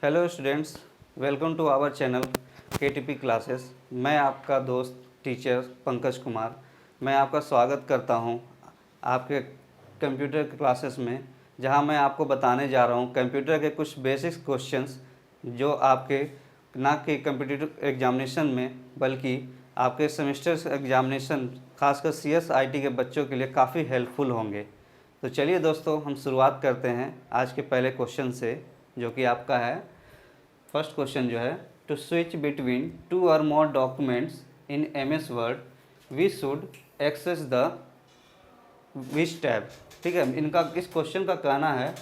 Hello students, welcome to our channel KTP classes. मैं आपका दोस्त टीचर पंकज कुमार। मैं आपका स्वागत करता हूं आपके कंप्यूटर क्लासेस में, जहां मैं आपको बताने जा रहा हूं कंप्यूटर के कुछ बेसिक्स क्वेश्चंस जो आपके ना कि कम्पिटिटिव एग्जामिनेशन में बल्कि आपके सेमेस्टर एग्जामिनेशन खासकर CSIT के बच्चों के लिए काफ़ी हेल्पफुल होंगे। तो चलिए दोस्तों, हम शुरुआत करते हैं आज के पहले क्वेश्चन से, जो कि आपका है फर्स्ट क्वेश्चन जो है, to switch between two or more documents in MS word we should access the which tab. ठीक है, इनका इस क्वेश्चन का कहना है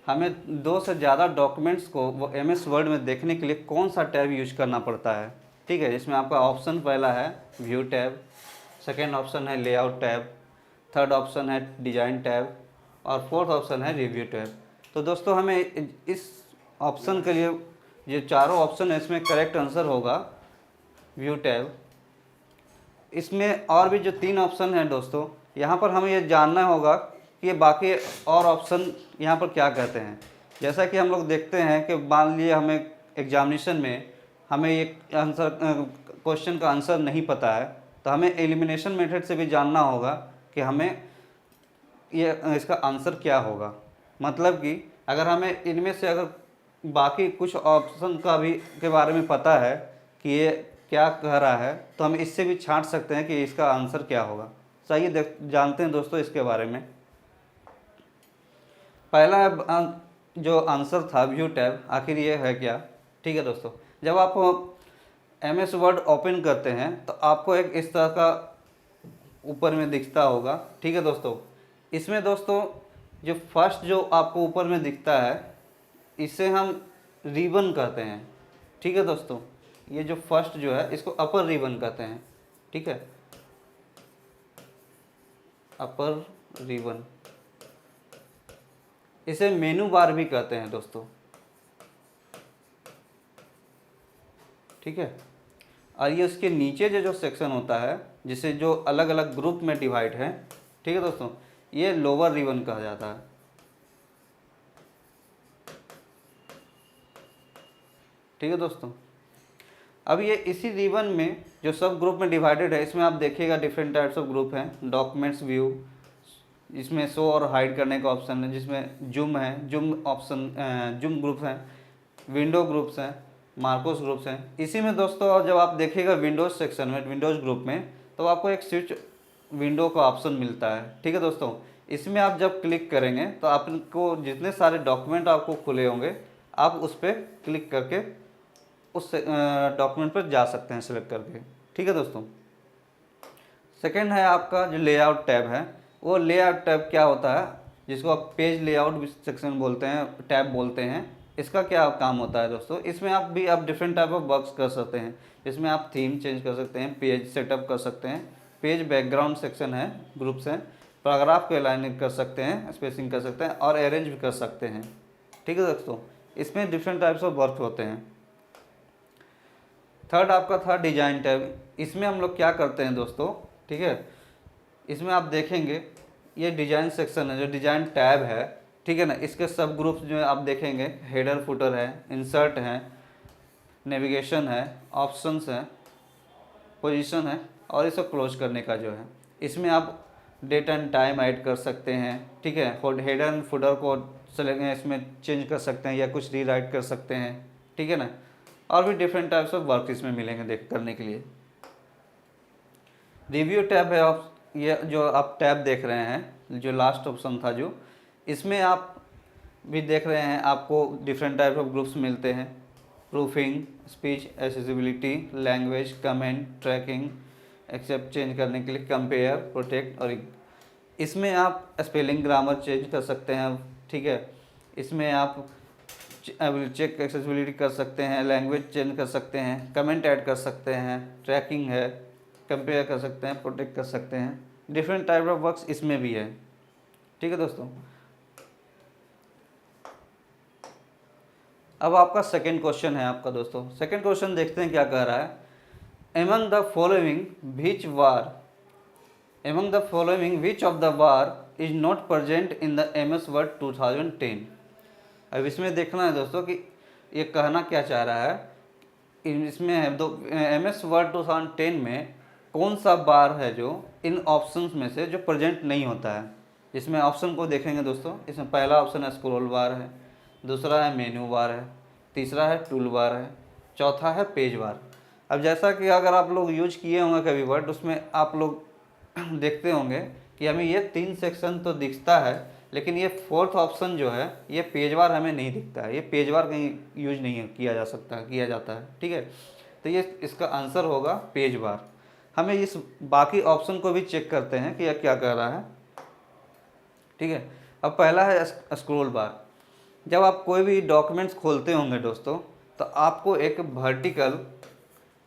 हमें दो से ज़्यादा डॉक्यूमेंट्स को वो MS वर्ड में देखने के लिए कौन सा टैब यूज करना पड़ता है। ठीक है, इसमें आपका ऑप्शन पहला है व्यू टैब, सेकेंड ऑप्शन है लेआउट टैब, थर्ड ऑप्शन है डिज़ाइन टैब और फोर्थ ऑप्शन है रिव्यू टैब। तो दोस्तों, हमें इस ऑप्शन के लिए ये चारों ऑप्शन है, इसमें करेक्ट आंसर होगा व्यू टैब। इसमें और भी जो तीन ऑप्शन हैं दोस्तों, यहाँ पर हमें ये जानना होगा कि ये बाकी और ऑप्शन यहाँ पर क्या कहते हैं। जैसा कि हम लोग देखते हैं कि मान लिए हमें एग्जामिनेशन में हमें ये आंसर क्वेश्चन का आंसर नहीं पता है, तो हमें एलिमिनेशन मेथड से भी जानना होगा कि हमें ये इसका आंसर क्या होगा। मतलब कि अगर हमें इनमें से अगर बाकी कुछ ऑप्शन का भी के बारे में पता है कि ये क्या कह रहा है, तो हम इससे भी छांट सकते हैं कि इसका आंसर क्या होगा। सही जानते हैं दोस्तों इसके बारे में। पहला जो आंसर था व्यू टैब, आखिर ये है क्या। ठीक है दोस्तों, जब आप MS वर्ड ओपन करते हैं तो आपको एक इस तरह का ऊपर में दिखता होगा। ठीक है दोस्तों, इसमें दोस्तों जो फर्स्ट जो आपको ऊपर में दिखता है इसे हम रिबन कहते हैं। ठीक है दोस्तों, ये जो फर्स्ट जो है इसको अपर रिबन कहते हैं। ठीक है, अपर रिबन, इसे मेनू बार भी कहते हैं दोस्तों। ठीक है, और ये उसके नीचे जो सेक्शन होता है जिसे जो अलग अलग ग्रुप में डिवाइड है, ठीक है दोस्तों, ये लोअर रिबन कहा जाता है। ठीक है दोस्तों, अब ये इसी रिबन में जो सब ग्रुप में डिवाइडेड है, इसमें आप देखिएगा डिफरेंट टाइप्स ऑफ ग्रुप हैं। डॉक्यूमेंट्स व्यू, इसमें शो और हाइड करने का ऑप्शन है, जिसमें जूम है, जूम ऑप्शन, जूम ग्रुप हैं, विंडो ग्रुप्स हैं, मार्कोस ग्रुप्स हैं। इसी में दोस्तों, और जब आप देखिएगा विंडोज़ सेक्शन में, विंडोज़ ग्रुप में, तो आपको एक स्विच विंडो का ऑप्शन मिलता है। ठीक है दोस्तों, इसमें आप जब क्लिक करेंगे तो आपको जितने सारे डॉक्यूमेंट आपको खुले होंगे, आप उस पर क्लिक करके उस डॉक्यूमेंट पर जा सकते हैं सेलेक्ट करके। ठीक है दोस्तों, सेकंड है आपका जो लेआउट टैब है। वो लेआउट टैब क्या होता है, जिसको आप पेज लेआउट सेक्शन बोलते हैं, टैब बोलते हैं। इसका क्या काम होता है दोस्तों, इसमें आप डिफरेंट टाइप ऑफ वर्क्स कर सकते हैं। इसमें आप थीम चेंज कर सकते हैं, पेज सेटअप कर सकते हैं, पेज बैकग्राउंड सेक्शन है, ग्रुप्स हैं, पैराग्राफ को अलाइन कर सकते हैं, स्पेसिंग कर सकते हैं और अरेंज भी कर सकते हैं। ठीक है दोस्तों, इसमें डिफरेंट टाइप्स ऑफ वर्क होते हैं। थर्ड आपका था डिजाइन टैब। इसमें हम लोग क्या करते हैं दोस्तों, ठीक है, इसमें आप देखेंगे ये डिजाइन सेक्शन है, जो डिजाइन टैब है। ठीक है ना, इसके सब ग्रुप्स जो है आप देखेंगे, हेडर फुटर है, इंसर्ट है, नेविगेशन है, ऑप्शंस है, पोजीशन है और इसको क्लोज करने का जो है। इसमें आप डेट एंड टाइम ऐड कर सकते हैं। ठीक है, हेडर एंड फुटर को इसमें चेंज कर सकते हैं या कुछ रीराइट कर सकते हैं। ठीक है ना, और भी डिफरेंट टाइप्स ऑफ वर्क इसमें मिलेंगे देख करने के लिए। रिव्यू टैब है, आप ये जो आप टैब देख रहे हैं, जो लास्ट ऑप्शन था, जो इसमें आप भी देख रहे हैं, आपको डिफरेंट टाइप ऑफ ग्रुप्स मिलते हैं। Proofing, speech accessibility, language, comment, tracking, accept change करने के लिए, कंपेयर, प्रोटेक्ट और इसमें आप स्पेलिंग ग्रामर चेंज कर सकते हैं। ठीक है, इसमें आप चेक एक्सेसिबिलिटी कर सकते हैं, लैंग्वेज चेंज कर सकते हैं, कमेंट ऐड कर सकते हैं, ट्रैकिंग है, कंपेयर कर सकते हैं, प्रोटेक्ट कर सकते हैं। डिफरेंट टाइप ऑफ वर्क्स इसमें भी है। ठीक है दोस्तों, अब आपका सेकंड क्वेश्चन है आपका दोस्तों। सेकंड क्वेश्चन देखते हैं क्या कह रहा है। Among the following which of the war is not present in the MS Word 2010। अब इसमें देखना है दोस्तों कि ये कहना क्या चाह रहा है, इसमें है दो MS वर्ड 2010 में कौन सा बार है जो इन ऑप्शंस में से जो प्रेजेंट नहीं होता है। इसमें ऑप्शन को देखेंगे दोस्तों, इसमें पहला ऑप्शन है स्क्रॉल बार है, दूसरा है मेन्यू बार है, तीसरा है टूल बार है, चौथा है पेज बार। अब जैसा कि अगर आप लोग यूज किए होंगे कभी वर्ड, उसमें आप लोग देखते होंगे कि हमें ये 3 सेक्शन तो दिखता है, लेकिन ये फोर्थ ऑप्शन जो है ये पेज बार हमें नहीं दिखता है। ये पेज बार कहीं यूज नहीं किया जा सकता, किया जाता है, ठीक है। तो ये इसका आंसर होगा पेज बार। हमें इस बाकी ऑप्शन को भी चेक करते हैं कि यह क्या कह रहा है, ठीक है। अब पहला है स्क्रॉल बार। जब आप कोई भी डॉक्यूमेंट्स खोलते होंगे दोस्तों, तो आपको एक वर्टिकल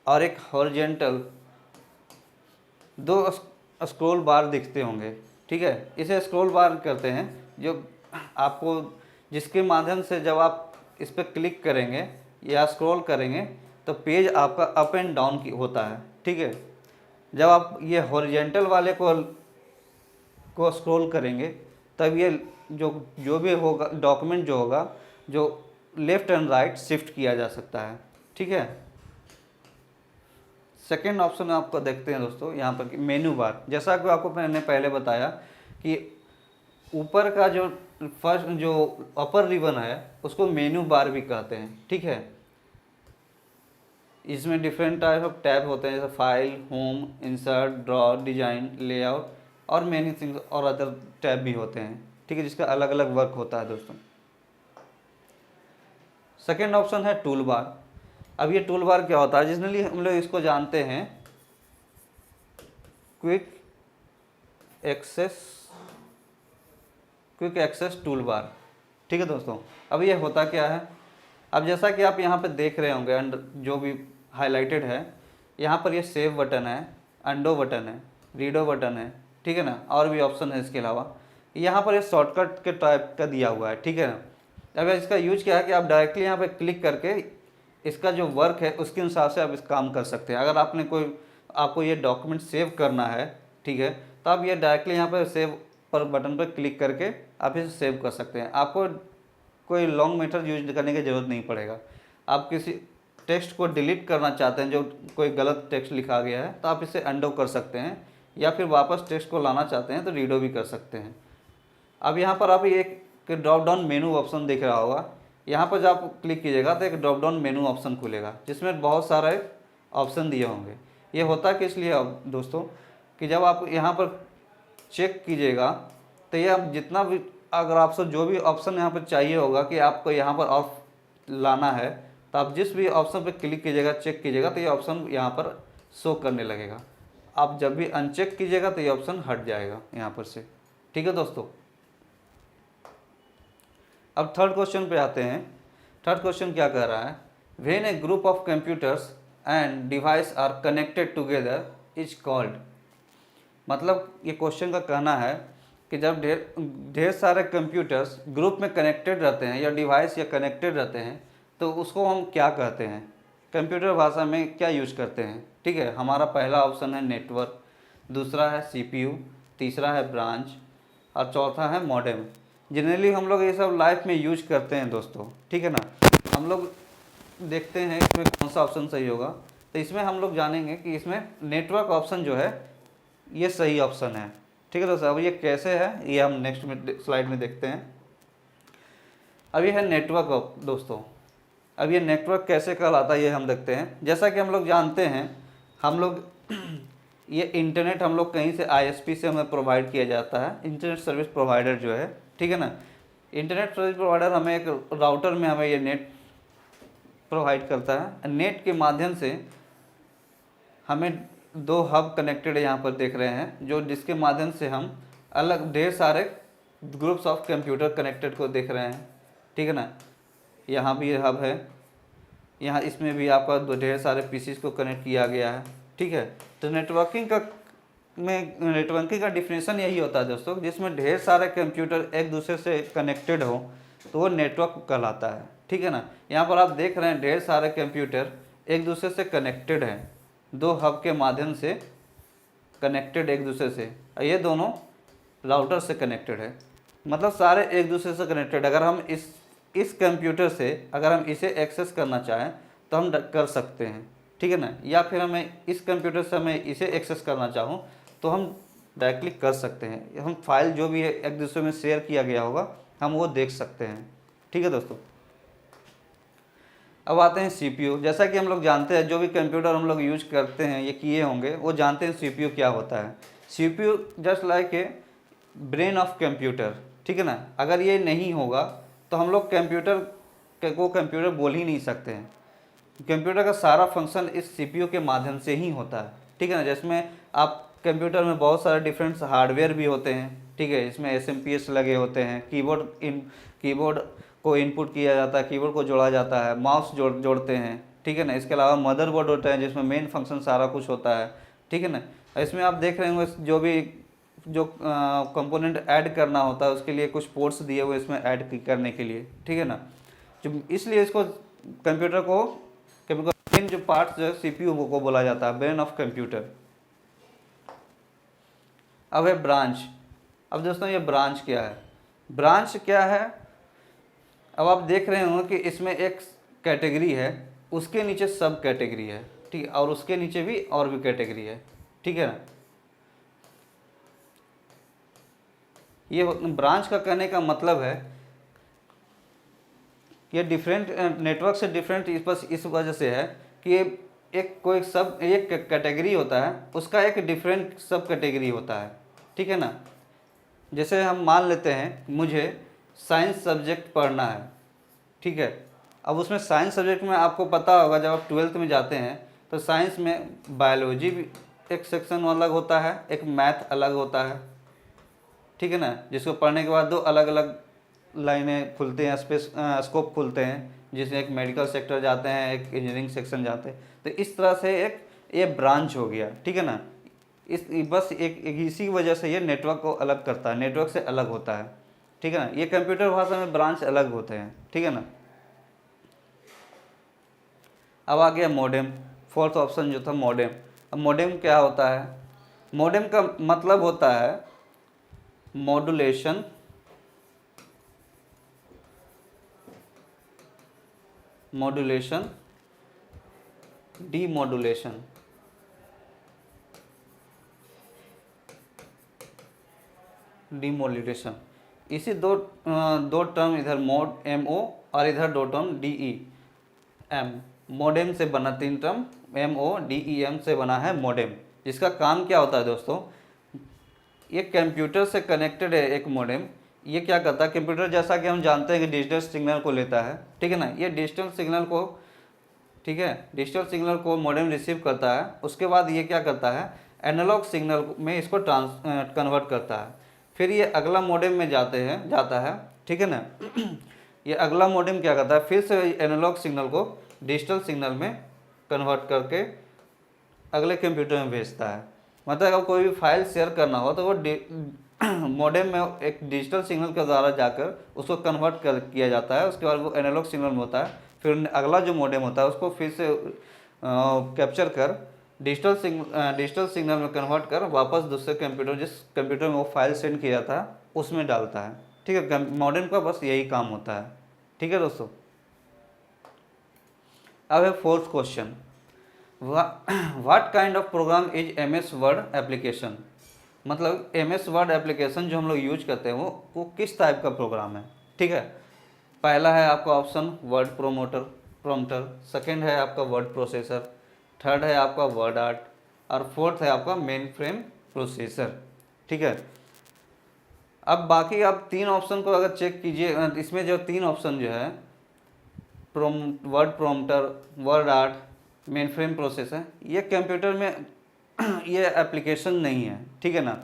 और एक हॉरिजॉन्टल दो स्क्रॉल बार दिखते होंगे, ठीक है। इसे स्क्रॉल बार करते हैं, जो आपको जिसके माध्यम से जब आप इस पर क्लिक करेंगे या स्क्रॉल करेंगे तो पेज आपका अप एंड डाउन की होता है, ठीक है। जब आप ये हॉरिजॉन्टल वाले को स्क्रॉल करेंगे तब ये जो भी होगा डॉक्यूमेंट जो होगा, जो लेफ़्ट एंड राइट शिफ्ट किया जा सकता है, ठीक है। सेकेंड ऑप्शन आपको देखते हैं दोस्तों यहाँ पर कि मेन्यू बार। जैसा कि आपको मैंने पहले बताया कि ऊपर का जो फर्स्ट जो अपर रिबन है उसको मेन्यू बार भी कहते हैं, ठीक है। इसमें डिफरेंट टाइप ऑफ टैब होते हैं, जैसे file, home, insert, draw, design, layout और मैनी थिंग्स और अदर टैब भी होते हैं, ठीक है, जिसका अलग अलग वर्क होता है दोस्तों। सेकेंड ऑप्शन है टूल बार। अब ये टूल बार क्या होता है, जिसने हम लोग इसको जानते हैं क्विक एक्सेस टूल बार, ठीक है दोस्तों। अब ये होता क्या है, अब जैसा कि आप यहाँ पे देख रहे होंगे अंडर जो भी हाईलाइटेड है, यहाँ पर ये सेव बटन है, अंडो बटन है, रीडो बटन है, ठीक है ना, और भी ऑप्शन है इसके अलावा। यहाँ पर ये शॉर्टकट के टाइप का दिया हुआ है, ठीक है ना। अब इसका यूज क्या है कि आप डायरेक्टली यहाँ पे क्लिक करके इसका जो वर्क है उसके अनुसार से आप इस काम कर सकते हैं। अगर आपको ये डॉक्यूमेंट सेव करना है, ठीक है, तो आप ये डायरेक्टली यहाँ पर सेव पर बटन पर क्लिक करके आप इसे सेव कर सकते हैं। आपको कोई लॉन्ग मेथड यूज करने की ज़रूरत नहीं पड़ेगा। आप किसी टेक्स्ट को डिलीट करना चाहते हैं, जो कोई गलत टेक्स्ट लिखा गया है, तो आप इसे अंडो कर सकते हैं, या फिर वापस टेक्स्ट को लाना चाहते हैं तो रीडो भी कर सकते हैं। अब यहाँ पर आप एक ड्रॉप डाउन मेनू ऑप्शन दिख रहा होगा, यहाँ पर जब आप क्लिक कीजिएगा तो एक ड्रॉप डाउन मेनू ऑप्शन खुलेगा, जिसमें बहुत सारे ऑप्शन दिए होंगे। ये होता कि इसलिए अब दोस्तों कि जब आप यहाँ पर चेक कीजिएगा तो ये आप जितना भी अगर आपसे जो भी ऑप्शन यहाँ पर चाहिए होगा कि आपको यहाँ पर ऑफ लाना है, तो आप जिस भी ऑप्शन पर क्लिक कीजिएगा, चेक कीजिएगा, तो ये ऑप्शन यहाँ पर शो करने लगेगा। आप जब भी अनचेक कीजिएगा तो ये ऑप्शन हट जाएगा यहाँ पर से, ठीक है दोस्तों। अब थर्ड क्वेश्चन पे आते हैं। थर्ड क्वेश्चन क्या कह रहा है, when a group of computers and device are connected together is called. मतलब ये क्वेश्चन का कहना है कि जब ढेर सारे कंप्यूटर्स ग्रुप में कनेक्टेड रहते हैं या डिवाइस या कनेक्टेड रहते हैं तो उसको हम क्या कहते हैं, कंप्यूटर भाषा में क्या यूज करते हैं, ठीक है। हमारा पहला ऑप्शन है नेटवर्क, दूसरा है CPU, तीसरा है ब्रांच और चौथा है मॉडेम। जनरली हम लोग ये सब लाइफ में यूज करते हैं दोस्तों, ठीक है ना। हम लोग देखते हैं इसमें कौन सा ऑप्शन सही होगा, तो इसमें हम लोग जानेंगे कि इसमें नेटवर्क ऑप्शन जो है ये सही ऑप्शन है, ठीक है दोस्तों। अब ये कैसे है ये हम नेक्स्ट में स्लाइड में देखते हैं। अब ये है नेटवर्क दोस्तों। अब ये नेटवर्क कैसे कहलाता है ये हम देखते हैं। जैसा कि हम लोग जानते हैं, हम लोग ये इंटरनेट हम लोग कहीं से ISP से हमें प्रोवाइड किया जाता है, इंटरनेट सर्विस प्रोवाइडर जो है, ठीक है ना। इंटरनेट सर्विस प्रोवाइडर हमें एक राउटर में हमें ये नेट प्रोवाइड करता है। नेट के माध्यम से हमें 2 हब कनेक्टेड यहाँ पर देख रहे हैं, जो जिसके माध्यम से हम अलग ढेर सारे ग्रुप्स ऑफ कंप्यूटर कनेक्टेड को देख रहे हैं, ठीक है ना। यहाँ भी हब है, यहाँ इसमें भी आपका ढेर सारे पीसीज को कनेक्ट किया गया है, ठीक है। तो नेटवर्किंग का डिफिनेशन यही होता है दोस्तों, जिसमें ढेर सारे कंप्यूटर एक दूसरे से कनेक्टेड हो तो वो नेटवर्क कहलाता है, ठीक है ना। यहाँ पर आप देख रहे हैं ढेर सारे कंप्यूटर एक दूसरे से कनेक्टेड हैं, 2 हब के माध्यम से कनेक्टेड एक दूसरे से, ये दोनों राउटर से कनेक्टेड है, मतलब सारे एक दूसरे से कनेक्टेड। अगर हम इस कंप्यूटर से अगर हम इसे एक्सेस करना चाहें तो हम कर सकते हैं, ठीक है ना। या फिर हमें इस कंप्यूटर से हमें इसे एक्सेस करना चाहूँ तो हम डायरेक्टली कर सकते हैं। हम फाइल जो भी है एक दूसरे में शेयर किया गया होगा हम वो देख सकते हैं, ठीक है दोस्तों। अब आते हैं CPU। जैसा कि हम लोग जानते हैं, जो भी कंप्यूटर हम लोग यूज करते हैं ये किए होंगे वो जानते हैं CPU क्या होता है। CPU just like a brain of computer, ठीक है ना। अगर ये नहीं होगा तो हम लोग कंप्यूटर को कंप्यूटर बोल ही नहीं सकते हैं। कंप्यूटर का सारा फंक्शन इस CPU के माध्यम से ही होता है, ठीक है ना। जिसमें आप कंप्यूटर में बहुत सारे डिफरेंट हार्डवेयर भी होते हैं, ठीक है। इसमें SMPS लगे होते हैं, कीबोर्ड को इनपुट किया जाता है, कीबोर्ड को जोड़ा जाता है, माउस जोड़ते हैं, ठीक है ना। इसके अलावा मदरबोर्ड होता है जिसमें मेन फंक्शन सारा कुछ होता है, ठीक है ना। इसमें आप देख रहे होंगे जो कंपोनेंट ऐड करना होता है उसके लिए कुछ पोर्ट्स दिए हुए इसमें ऐड करने के लिए, ठीक है ना। जो इसलिए इसको कंप्यूटर को मेन जो पार्ट्स जो CPU को बोला जाता है ब्रेन ऑफ कंप्यूटर। अब है ब्रांच। अब दोस्तों ये ब्रांच क्या है? ब्रांच क्या है? अब आप देख रहे हो कि इसमें एक कैटेगरी है, उसके नीचे सब कैटेगरी है, ठीक है, और उसके नीचे भी और भी कैटेगरी है, ठीक है ना। ये ब्रांच का कहने का मतलब है ये डिफरेंट नेटवर्क से डिफरेंट बस इस वजह से है कि एक कैटेगरी होता है, उसका एक डिफरेंट सब कैटेगरी होता है, ठीक है ना। जैसे हम मान लेते हैं मुझे साइंस सब्जेक्ट पढ़ना है, ठीक है। अब उसमें साइंस सब्जेक्ट में आपको पता होगा जब आप 12th में जाते हैं तो साइंस में बायोलॉजी भी एक सेक्शन अलग होता है, एक मैथ अलग होता है, ठीक है ना। जिसको पढ़ने के बाद दो अलग अलग लाइनें खुलते हैं, स्कोप खुलते हैं, जिसमें एक मेडिकल सेक्टर जाते हैं, एक इंजीनियरिंग सेक्शन जाते हैं। तो इस तरह से ये ब्रांच हो गया, ठीक है ना। इसी वजह से ये नेटवर्क को अलग करता है, नेटवर्क से अलग होता है, ठीक है ना। ये कंप्यूटर भाषा में ब्रांच अलग होते हैं, ठीक है ना। अब आ गया मॉडेम, फोर्थ ऑप्शन जो था मॉडेम। अब मॉडेम क्या होता है? मॉडेम का मतलब होता है मॉड्यूलेशन, डीमॉड्यूलेशन। डीमॉड्यूलेशन इसी दो टर्म, इधर मोड MO और इधर दो टर्म DEM। मॉडेम से बना 3 टर्म MODEM से बना है मॉडेम। जिसका काम क्या होता है दोस्तों? ये कंप्यूटर से कनेक्टेड है एक मॉडेम। ये क्या करता है? कंप्यूटर जैसा कि हम जानते हैं कि डिजिटल सिग्नल को लेता है, ठीक है ना। ये डिजिटल सिग्नल को, ठीक है, डिजिटल सिग्नल को मॉडेम रिसीव करता है। उसके बाद ये क्या करता है? एनालॉग सिग्नल में इसको कन्वर्ट करता है। फिर ये अगला मॉडेम में जाता है, ठीक है ना। ये अगला मॉडेम क्या करता है? फिर से एनालॉग सिग्नल को डिजिटल सिग्नल में कन्वर्ट करके अगले कंप्यूटर में भेजता है। मतलब अगर कोई भी फाइल शेयर करना हो तो वो मॉडेम में एक डिजिटल सिग्नल के द्वारा जाकर उसको कन्वर्ट किया जाता है। उसके बाद वो एनालॉग सिग्नल में होता है। फिर अगला जो मॉडेम होता है उसको फिर से कैप्चर कर डिजिटल सिग्नल में कन्वर्ट कर वापस दूसरे कंप्यूटर, जिस कंप्यूटर में वो फाइल सेंड किया था उसमें डालता है, ठीक है। मॉडेम का बस यही काम होता है, ठीक है दोस्तों। अब है fourth question, what kind of program is MS Word application. मतलब MS वर्ड एप्लीकेशन जो हम लोग यूज करते हैं वो किस टाइप का प्रोग्राम है, ठीक है। पहला है आपका ऑप्शन वर्ड प्रॉम्प्टर, सेकंड है आपका वर्ड प्रोसेसर, थर्ड है आपका वर्ड आर्ट और फोर्थ है आपका मेन फ्रेम प्रोसेसर, ठीक है। अब बाकी आप 3 ऑप्शन को अगर चेक कीजिए, इसमें जो 3 ऑप्शन जो है word prompter, word art, main frame processor, ये कंप्यूटर में ये एप्लीकेशन नहीं है, ठीक है ना।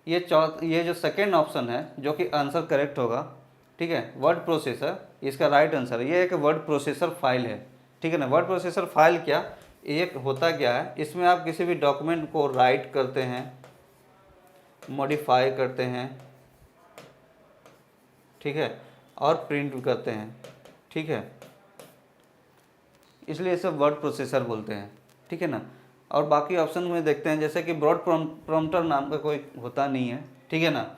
ये जो सेकेंड ऑप्शन है जो कि आंसर करेक्ट होगा, ठीक है, वर्ड प्रोसेसर, इसका राइट आंसर है। ये एक वर्ड प्रोसेसर फाइल है, ठीक है ना। वर्ड प्रोसेसर फाइल एक होता क्या है? इसमें आप किसी भी डॉक्यूमेंट को राइट करते हैं, मॉडिफाई करते हैं, ठीक है, और प्रिंट करते हैं, ठीक है। इसलिए इसे वर्ड प्रोसेसर बोलते हैं, ठीक है ना। और बाकी ऑप्शन में देखते हैं, जैसे कि ब्रॉड प्रॉम्प्टर नाम का कोई होता नहीं है, ठीक है ना।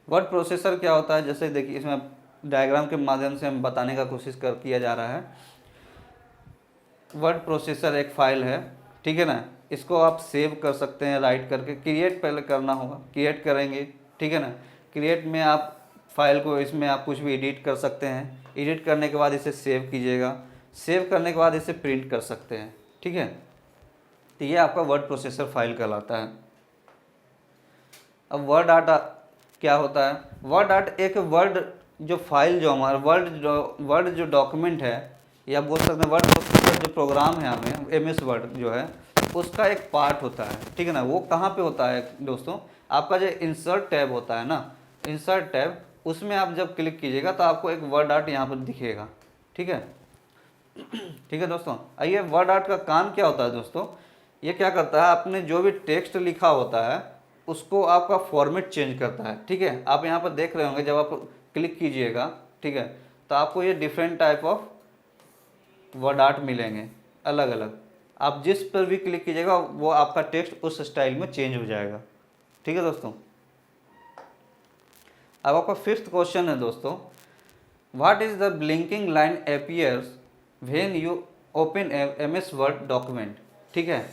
वर्ड प्रोसेसर क्या होता है? जैसे देखिए इसमें डायग्राम के माध्यम से हम बताने का कोशिश किया जा रहा है। वर्ड प्रोसेसर एक फ़ाइल है, ठीक है ना। इसको आप सेव कर सकते हैं राइट करके। क्रिएट पहले करना होगा, क्रिएट करेंगे, ठीक है ना। क्रिएट में आप फाइल को, इसमें आप कुछ भी एडिट कर सकते हैं। एडिट करने के बाद इसे सेव कीजिएगा। सेव करने के बाद इसे प्रिंट कर सकते हैं, ठीक है। तो ये आपका वर्ड प्रोसेसर फाइल कहलाता है। अब वर्ड आर्ट क्या होता है? वर्ड आर्ट एक वर्ड जो फाइल, जो हमारा वर्ड जो डॉक्यूमेंट है, या बोल सकते हैं वर्ड प्रोसेसर जो प्रोग्राम है हमें, MS वर्ड जो है, उसका एक पार्ट होता है, ठीक है ना। वो कहाँ पे होता है दोस्तों? आपका जो इंसर्ट टैब होता है ना, इंसर्ट टैब, उसमें आप जब क्लिक कीजिएगा तो आपको एक वर्ड आर्ट यहाँ पर दिखेगा, ठीक है। ठीक है दोस्तों, आइए वर्ड आर्ट का काम क्या होता है दोस्तों। ये क्या करता है, आपने जो भी टेक्स्ट लिखा होता है उसको आपका फॉर्मेट चेंज करता है, ठीक है। आप यहाँ पर देख रहे होंगे, जब आप क्लिक कीजिएगा, ठीक है, तो आपको ये different type of word art मिलेंगे अलग अलग। आप जिस पर भी क्लिक कीजिएगा वो आपका टेक्स्ट उस स्टाइल में चेंज हो जाएगा, ठीक है दोस्तों। अब आपका 5th क्वेश्चन है दोस्तों, what is the blinking line appears when you open MS word document, ठीक है।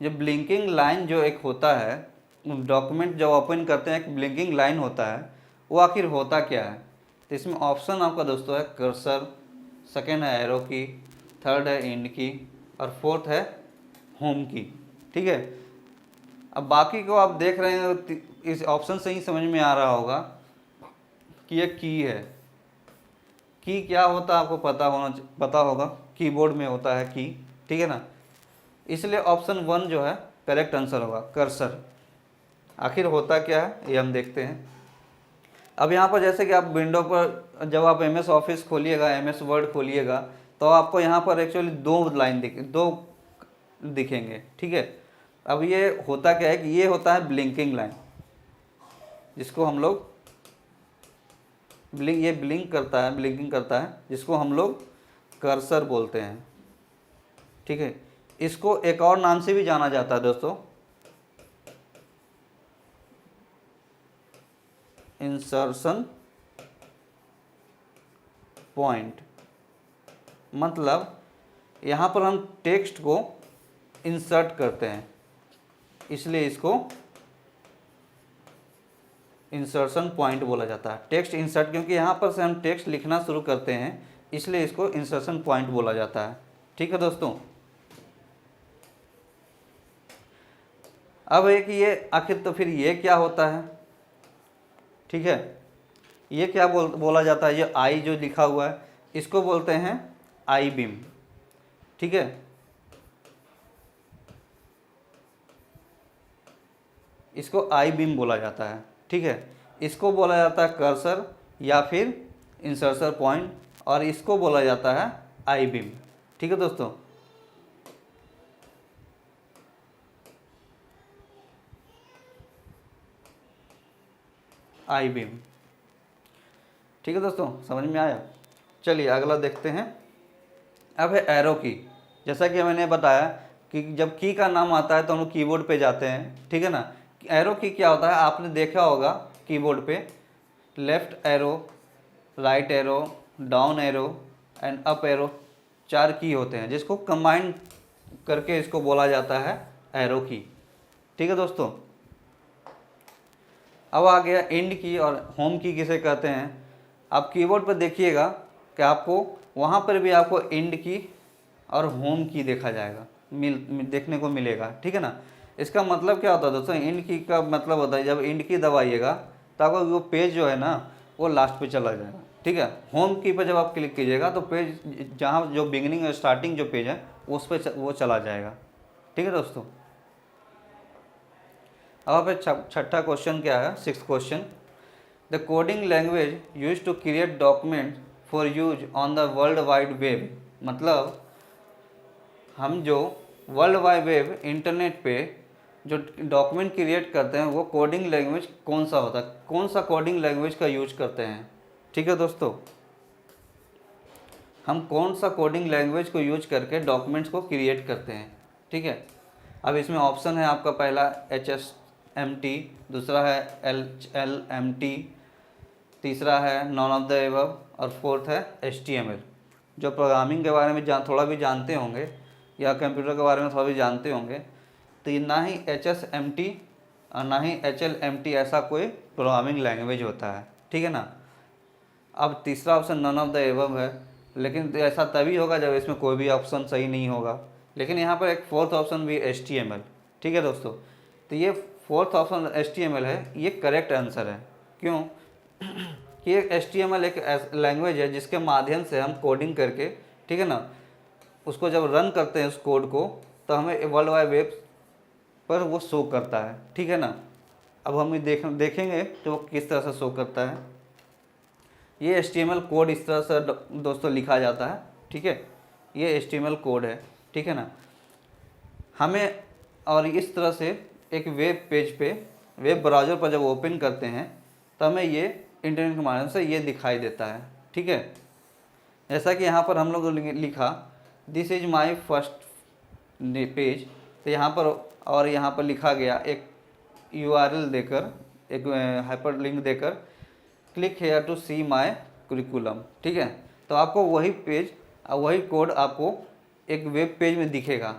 जो ब्लिंकिंग लाइन जो एक होता है, डॉक्यूमेंट जब ओपन करते हैं एक ब्लिंकिंग लाइन होता है, वो आखिर होता क्या है? तो इसमें ऑप्शन आपका दोस्तों है कर्सर, सेकेंड है एरो की, थर्ड है एंड की, और फोर्थ है होम की, ठीक है। अब बाकी को आप देख रहे हैं, इस ऑप्शन से ही समझ में आ रहा होगा कि ये की है। की क्या होता है आपको पता होगा, कीबोर्ड में होता है की, ठीक है ना। इसलिए ऑप्शन 1 जो है करेक्ट आंसर होगा, कर्सर। आखिर होता क्या है ये हम देखते हैं। अब यहाँ पर जैसे कि आप विंडो पर जब आप MS ऑफिस खोलिएगा, MS वर्ड खोलिएगा, तो आपको यहाँ पर एक्चुअली दो दिखेंगे, ठीक है। अब ये होता क्या है कि ये होता है ब्लिंकिंग लाइन, जिसको हम लोग ब्लिंकिंग करता है, जिसको हम लोग कर्सर बोलते हैं, ठीक है। इसको एक और नाम से भी जाना जाता है दोस्तों, इंसर्शन पॉइंट। मतलब यहाँ पर हम टेक्स्ट को इंसर्ट करते हैं, इसलिए इसको इंसर्शन पॉइंट बोला जाता है। टेक्स्ट इंसर्ट, क्योंकि यहाँ पर से हम टेक्स्ट लिखना शुरू करते हैं, इसलिए इसको इंसर्शन पॉइंट बोला जाता है, ठीक है दोस्तों। अब है कि ये आखिर तो फिर ये क्या होता है, ठीक है। ये क्या बोला जाता है? ये आई जो लिखा हुआ है इसको बोलते हैं आई बीम, ठीक है। इसको आई बीम बोला जाता है, ठीक है। इसको बोला जाता है कर्सर या फिर इंसर्शन पॉइंट, और इसको बोला जाता है आई बीम, ठीक है दोस्तों। आई बीम, ठीक है दोस्तों, समझ में आया। चलिए अगला देखते हैं। अब है एरो की। जैसा कि मैंने बताया कि जब की का नाम आता है तो हम लोग कीबोर्ड पे जाते हैं, ठीक है ना। एरो की क्या होता है, आपने देखा होगा कीबोर्ड पे left arrow, right arrow, down arrow and up arrow, 4 की होते हैं, जिसको कंबाइन करके इसको बोला जाता है एरो की, ठीक है दोस्तों। अब आ गया एंड की और होम की किसे कहते हैं। आप कीबोर्ड पर देखिएगा कि आपको वहाँ पर भी आपको एंड की और होम की देखा जाएगा, देखने को मिलेगा, ठीक है ना। इसका मतलब क्या होता है दोस्तों? एंड की का मतलब होता है जब एंड की दबाइएगा तो आपका वो पेज जो है ना वो लास्ट पे चला जाएगा, ठीक है। होम की पर जब आप क्लिक कीजिएगा तो पेज जहाँ जो बिगिनिंग और स्टार्टिंग जो पेज है उस पर वो चला जाएगा, ठीक है दोस्तों। अब छठा क्वेश्चन क्या है, 6th question. The coding language use to create document for use on the world wide web. मतलब हम जो वर्ल्ड वाइड वेब इंटरनेट पे जो डॉक्यूमेंट क्रिएट करते हैं वो कोडिंग लैंग्वेज कौन सा होता है, कौन सा कोडिंग लैंग्वेज का यूज करते हैं, ठीक है दोस्तों। हम कौन सा कोडिंग लैंग्वेज को यूज करके डॉक्यूमेंट्स को क्रिएट करते हैं, ठीक है। अब इसमें ऑप्शन है आपका, पहला HSMT, दूसरा है LLMT, तीसरा है नॉन ऑफ द एबव, और फोर्थ है HTML। जो प्रोग्रामिंग के बारे में थोड़ा भी जानते होंगे या कंप्यूटर के बारे में थोड़ा भी जानते होंगे, तो ये ना ही HSMT और ना ही HLMT ऐसा कोई प्रोग्रामिंग लैंग्वेज होता है, ठीक है ना। अब तीसरा option none of the above है, लेकिन ऐसा तभी होगा जब इसमें कोई भी ऑप्शन सही नहीं होगा। लेकिन यहाँ पर एक फोर्थ ऑप्शन भी HTML, ठीक है दोस्तों। तो ये फोर्थ ऑप्शन HTML है, ये करेक्ट आंसर है। क्यों कि एक HTML एक लैंग्वेज है जिसके माध्यम से हम कोडिंग करके, ठीक है ना, उसको जब रन करते हैं उस कोड को, तो हमें वर्ल्ड वाइड वेब पर वो शो करता है, ठीक है ना। अब हम देखेंगे कि वो किस तरह से शो करता है। ये HTML कोड इस तरह से दोस्तों लिखा जाता है, ठीक है। ये HTML कोड है, ठीक है ना। हमें और इस तरह से एक वेब पेज पे, वेब ब्राउज़र पर जब ओपन करते हैं तो हमें ये इंटरनेट के माध्यम से ये दिखाई देता है, ठीक है। जैसा कि यहाँ पर हम लोग लिखा this is my first page, तो यहाँ पर और यहाँ पर लिखा गया एक URL देकर, एक हाइपर लिंक देकर, click here to see my curriculum, ठीक है। तो आपको वही पेज, वही कोड आपको एक वेब पेज में दिखेगा।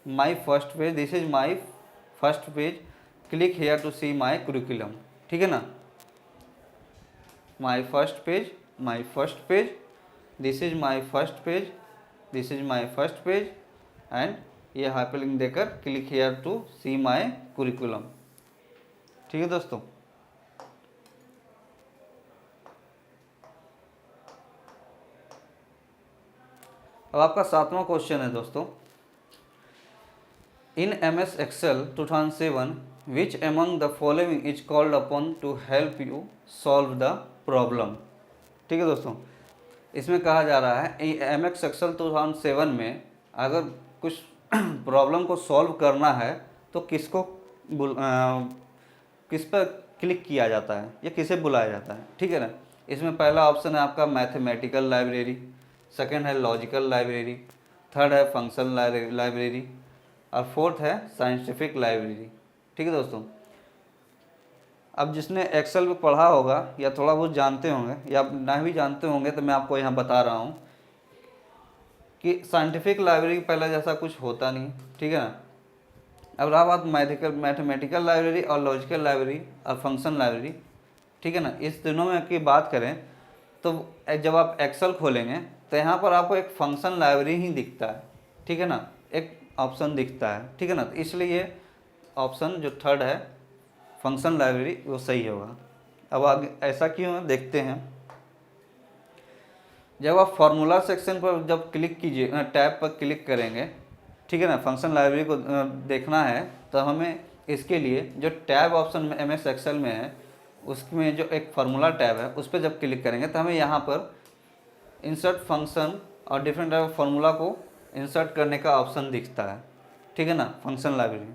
My first page, this is my first page, click here to see my curriculum, ठीक है ना। My first page, my first page, this is my first page, this is my first page, and ये hyperlink देकर click here to see my curriculum, ठीक है दोस्तों। अब आपका 7वां क्वेश्चन है दोस्तों, in MS Excel 2007 which among the following is called upon to help you solve the problem, ठीक है दोस्तों। इसमें कहा जा रहा है MS Excel 2007 में अगर कुछ प्रॉब्लम को सॉल्व करना है तो किस पर क्लिक किया जाता है या किसे बुलाया जाता है, ठीक है ना। इसमें पहला ऑप्शन है आपका मैथमेटिकल लाइब्रेरी, सेकंड है लॉजिकल लाइब्रेरी, थर्ड है फंक्शन लाइब्रेरी, और फोर्थ है साइंटिफिक लाइब्रेरी, ठीक है दोस्तों। अब जिसने एक्सेल में पढ़ा होगा या थोड़ा बहुत जानते होंगे या ना भी जानते होंगे, तो मैं आपको यहाँ बता रहा हूँ कि साइंटिफिक लाइब्रेरी पहले जैसा कुछ होता नहीं, ठीक है ना। अब रहा बात मैथमेटिकल लाइब्रेरी और लॉजिकल लाइब्रेरी और फंक्शन लाइब्रेरी, ठीक है ना। इस तीनों में की बात करें तो जब आप एक्सेल खोलेंगे तो यहाँ पर आपको एक फंक्शन लाइब्रेरी ही दिखता है, ठीक है ना, एक ऑप्शन दिखता है, ठीक है ना। तो इसलिए ये ऑप्शन जो थर्ड है फंक्शन लाइब्रेरी वो सही होगा। अब आगे ऐसा क्यों है देखते हैं। जब आप फार्मूला सेक्शन पर जब क्लिक कीजिए, टैब पर क्लिक करेंगे, ठीक है ना, फंक्शन लाइब्रेरी को देखना है, तो हमें इसके लिए जो टैब ऑप्शन में MS Excel में है, उसमें जो एक फार्मूला टैब है उस पर जब क्लिक करेंगे तो हमें यहाँ पर इंसर्ट फंक्शन और डिफरेंट टाइप ऑफ फार्मूला को इंसर्ट करने का ऑप्शन दिखता है, ठीक है ना, फंक्शन लाइब्रेरी,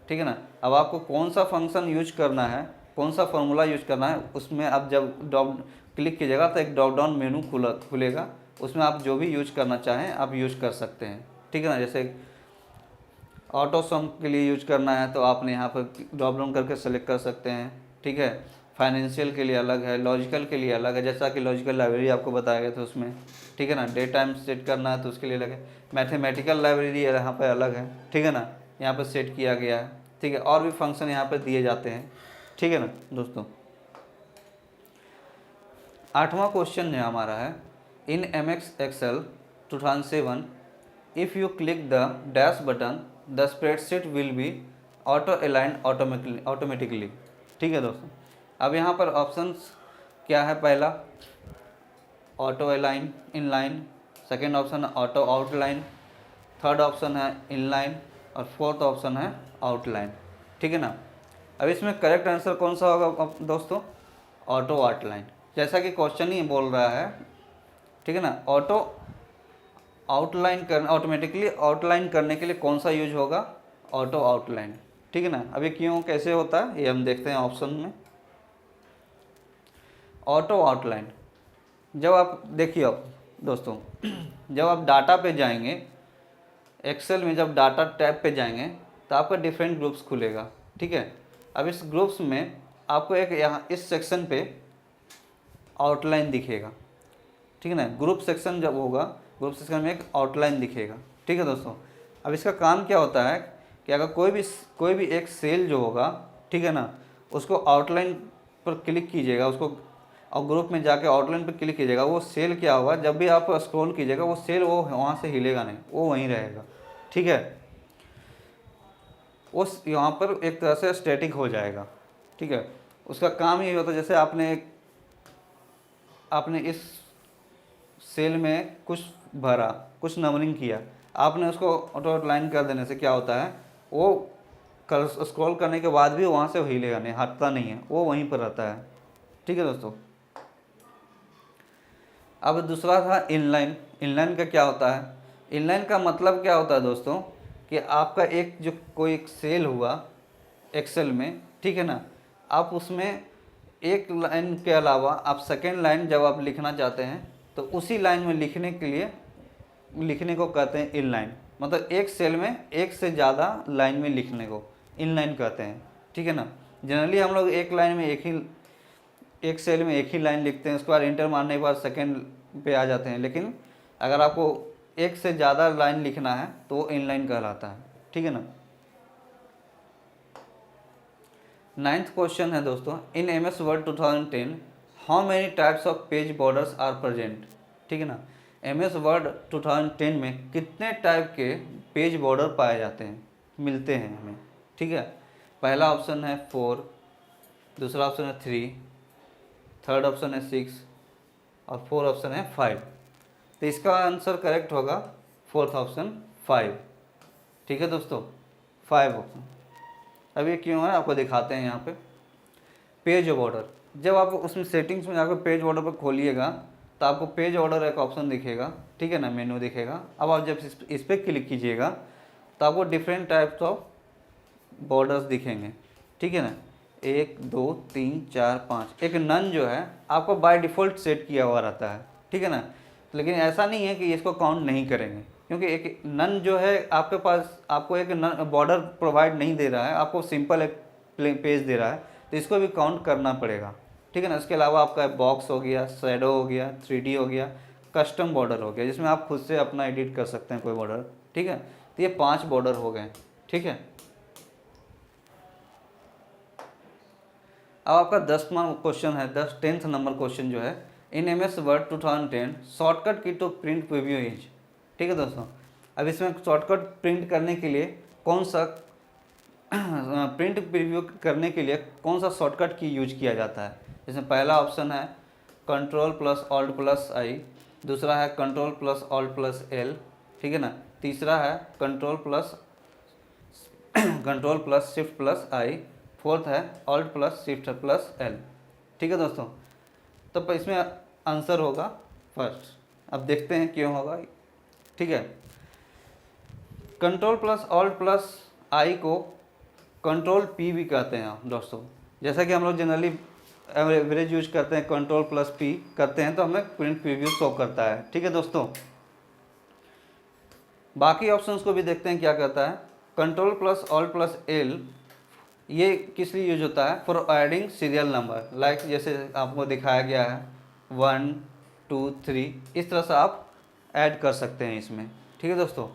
ठीक है ना। अब आपको कौन सा फंक्शन यूज करना है, कौन सा फार्मूला यूज करना है, उसमें आप जब क्लिक कीजिएगा तो एक ड्रॉप डाउन मेनू खुलेगा, उसमें आप जो भी यूज करना चाहें आप यूज कर सकते हैं, ठीक है ना। जैसे ऑटो सम के लिए यूज करना है तो आपने यहाँ पर ड्रॉप डाउन करके सेलेक्ट कर सकते हैं, ठीक है। फाइनेंशियल के लिए अलग है, लॉजिकल के लिए अलग है, जैसा कि लॉजिकल लाइब्रेरी आपको बताया गया था उसमें, ठीक है ना। डे टाइम सेट करना है तो उसके लिए अलग है। मैथमेटिकल लाइब्रेरी यहाँ पर अलग है, ठीक है ना, यहाँ पर सेट किया गया है, ठीक है। और भी फंक्शन यहाँ पर दिए जाते हैं, ठीक है ना दोस्तों। 8वां क्वेश्चन है हमारा है, इन MS Excel 2007 if you click the dash button the spreadsheet will be auto align automatically, ठीक है दोस्तों। अब यहाँ पर ऑप्शंस क्या है, पहला auto align inline, second option है ऑटो आउटलाइन, थर्ड ऑप्शन है इनलाइन, और फोर्थ ऑप्शन है आउटलाइन, ठीक है ना। अब इसमें करेक्ट आंसर कौन सा होगा दोस्तों, ऑटो आउटलाइन, जैसा कि क्वेश्चन ही बोल रहा है, ठीक है ना। ऑटो आउटलाइन करना, ऑटोमेटिकली आउटलाइन करने के लिए कौन सा यूज होगा, ऑटो आउटलाइन, ठीक है ना। अभी क्यों कैसे होता है ये हम देखते हैं ऑप्शन में। ऑटो आउटलाइन, जब आप देखिए आप दोस्तों, जब आप डाटा पे जाएंगे एक्सेल में, जब डाटा टैब पे जाएंगे तो आपका डिफरेंट ग्रुप्स खुलेगा, ठीक है। अब इस ग्रुप्स में आपको एक यहाँ इस सेक्शन पे आउटलाइन दिखेगा, ठीक है ना। ग्रुप सेक्शन जब होगा, ग्रुप सेक्शन में एक आउटलाइन दिखेगा, ठीक है दोस्तों। अब इसका काम क्या होता है कि अगर कोई भी एक सेल जो होगा, ठीक है ना, उसको आउटलाइन पर क्लिक कीजिएगा, उसको और ग्रुप में जाके आउटलाइन पर क्लिक कीजिएगा, वो सेल क्या होगा, जब भी आप स्क्रॉल कीजिएगा वो सेल वो वहाँ से हिलेगा नहीं, वो वहीं रहेगा, ठीक है। उस यहाँ पर एक तरह से स्टैटिक हो जाएगा, ठीक है। उसका काम ही होता है, जैसे आपने इस सेल में कुछ भरा, कुछ नंबरिंग किया, आपने उसको ऑटो लाइन कर देने से क्या होता है, वो स्क्रॉल करने के बाद भी वहाँ से हिलेगा नहीं, हटता नहीं है, वो वहीं पर रहता है, ठीक है दोस्तों। अब दूसरा था इनलाइन। इनलाइन का क्या होता है, इनलाइन का मतलब क्या होता है दोस्तों कि आपका एक जो कोई एक सेल हुआ एक्सेल में, ठीक है ना, आप उसमें एक लाइन के अलावा आप सेकेंड लाइन जब आप लिखना चाहते हैं तो उसी लाइन में लिखने को कहते हैं इनलाइन। मतलब एक सेल में एक से ज़्यादा लाइन में लिखने को इनलाइन कहते हैं, ठीक है ना। जनरली हम लोग एक लाइन में एक सेल में एक ही लाइन लिखते हैं, उसके बाद इंटर मारने के बाद सेकेंड पे आ जाते हैं, लेकिन अगर आपको एक से ज़्यादा लाइन लिखना है तो वो इनलाइन कहलाता है, ठीक है ना। 9th क्वेश्चन है दोस्तों, in MS Word 2010 how many types of page borders are present, ठीक है ना। MS वर्ड 2010 में कितने टाइप के पेज बॉर्डर पाए जाते हैं, मिलते हैं हमें, ठीक है। पहला ऑप्शन है 4, दूसरा ऑप्शन है 3, थर्ड ऑप्शन है 6 और फोर्थ ऑप्शन है 5। तो इसका आंसर करेक्ट होगा फोर्थ ऑप्शन 5, ठीक है दोस्तों, 5 ऑप्शन। अब ये क्यों है आपको दिखाते हैं यहाँ पे। पेज ऑर्डर, जब आप उसमें सेटिंग्स में जाकर पेज ऑर्डर पर खोलिएगा तो आपको पेज ऑर्डर एक ऑप्शन दिखेगा, ठीक है ना, मेनू दिखेगा। अब आप जब इस पर क्लिक कीजिएगा तो आपको डिफरेंट टाइप्स ऑफ बॉर्डर्स दिखेंगे, ठीक है ना, 1 2 3 4 5। एक नन जो है आपको बाय डिफ़ॉल्ट सेट किया हुआ रहता है, ठीक है ना, लेकिन ऐसा नहीं है कि इसको काउंट नहीं करेंगे, क्योंकि एक नन जो है आपके पास आपको एक नन बॉर्डर प्रोवाइड नहीं दे रहा है, आपको सिंपल एक पेज दे रहा है, तो इसको भी काउंट करना पड़ेगा, ठीक है ना। इसके अलावा आपका बॉक्स हो गया, शैडो हो गया, 3D हो गया, कस्टम बॉर्डर हो गया, जिसमें आप खुद से अपना एडिट कर सकते हैं कोई बॉर्डर, ठीक है। तो ये 5 बॉर्डर हो गए, ठीक है। अब आपका 10वां क्वेश्चन है, 10th नंबर क्वेश्चन जो है, इन MS वर्ड 2010 शॉर्टकट की टू प्रिंट प्रीव्यू इज, ठीक है दोस्तों। अब इसमें शॉर्टकट प्रिंट करने के लिए कौन सा प्रिंट प्रीव्यू करने के लिए कौन सा शॉर्टकट की यूज किया जाता है। इसमें पहला ऑप्शन है Ctrl+Alt+I, दूसरा है Ctrl+Alt+L, ठीक है ना, तीसरा है Ctrl+Shift+I, फोर्थ है Alt+Shift+L, ठीक है दोस्तों। तो इसमें आंसर होगा फर्स्ट। अब देखते हैं क्यों होगा, ठीक है। Ctrl+Alt+I को Ctrl+P भी कहते हैं दोस्तों। जैसा कि हम लोग जनरली एवरेज यूज करते हैं, Ctrl+P करते हैं तो हमें प्रिंट प्रीव्यू शो करता है, ठीक है दोस्तों। बाकी ऑप्शंस को भी देखते हैं क्या कहता है। Ctrl+Alt+L ये किस लिए यूज होता है, for adding serial number, like जैसे आपको दिखाया गया है 1 2 3, इस तरह से आप ऐड कर सकते हैं इसमें, ठीक है दोस्तों।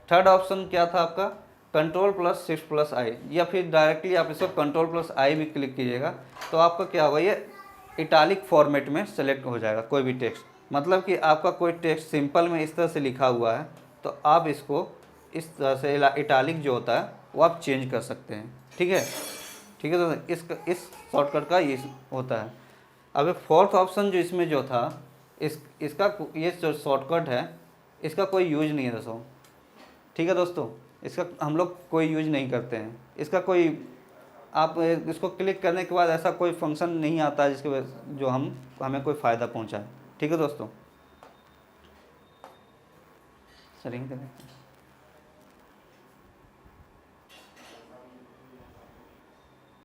थर्ड ऑप्शन क्या था आपका, Ctrl+Shift+I, या फिर डायरेक्टली आप इसको Ctrl+I भी क्लिक कीजिएगा तो आपका क्या होगा, ये इटालिक फॉर्मेट में सेलेक्ट हो जाएगा कोई भी टेक्स्ट। मतलब कि आपका कोई टेक्स्ट सिंपल में इस तरह से लिखा हुआ है तो आप इसको इस तरह से इटालिक जो होता है वो आप चेंज कर सकते हैं, ठीक है, ठीक है। तो इस शॉर्टकट का ये होता है। अब फोर्थ ऑप्शन जो इसमें जो था, इसका ये जो शॉर्टकट है इसका कोई यूज नहीं है दोस्तों, ठीक है दोस्तों। इसका हम लोग कोई यूज नहीं करते हैं, इसका कोई आप इसको क्लिक करने के बाद ऐसा कोई फंक्शन नहीं आता है जिसके वजह जो हमें कोई फ़ायदा पहुंचाए, ठीक है दोस्तों। सर